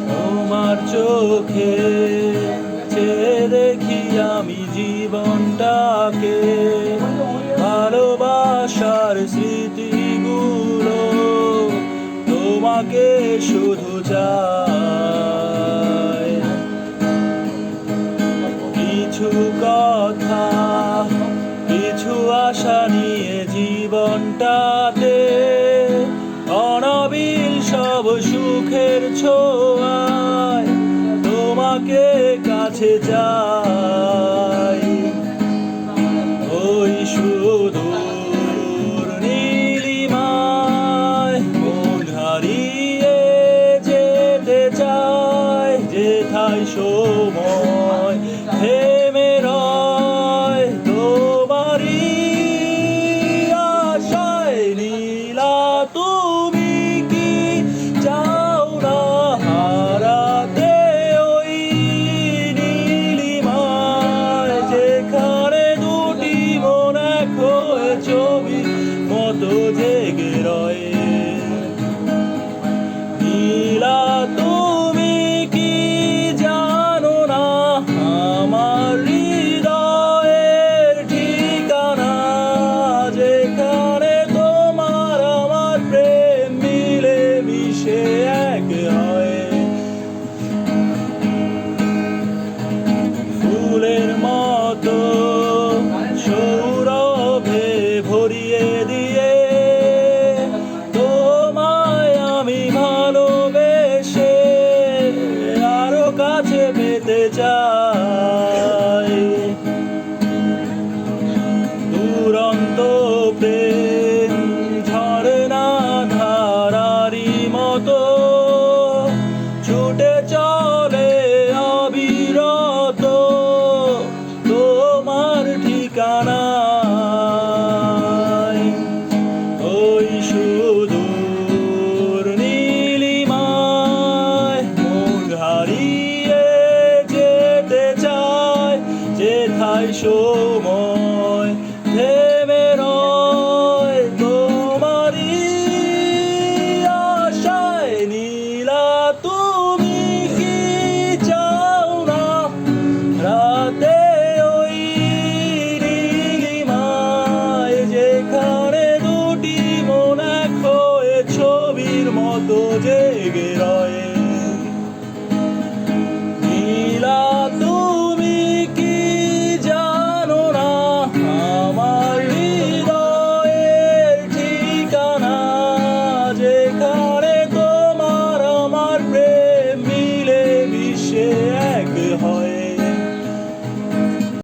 তোমার চোখে চেয়ে দেখি আমি জীবনটাকে, ভালোবাসার স্মৃতিগুলো তোমাকে শুধু চাই। কিছু কথা, কিছু আশা নিয়ে জীবনটাতে, অনাবিল সব সুখের ছোঁয়ায় তোমাকে কাছে চাই। ওই সুদূর নীলিমায় মন হারিয়ে যেতে চায়, যেথায় সময় থেমে রয় তোমারই আশায়। নীলা তুমি কি চাও না হারাতে ওই নীলিমায়, যেখানে দুটি মন এক হয়ে ছবি মতো জেগে রয়ে। নীলা তুমি কি জানো না আমার হৃদয়ের ঠিকানা, যেখানে তোমার আমার প্রেম মিলে মিশে এক হয়। ফুলের মতো সৌরভে ভরিয়ে দিয়ে তোমায় আমি ভালোবেসে আরো কাছে পেতে চাই। দুরন্ত প্রেম ঝরনা ধারারি মতো ছুটে চলে অবিরত তোমার ঠিকানায়। ওই সুদূর নীলিমায় মন হারিয়ে যেতে চায়, যেথায় সময় থেমে রয় তোমারই আশায়। নীলা তুমি কি চাও না রাতে ওই নীলিমায়, যেখানে দুটি মন এক হয়ে ছবির মতো যে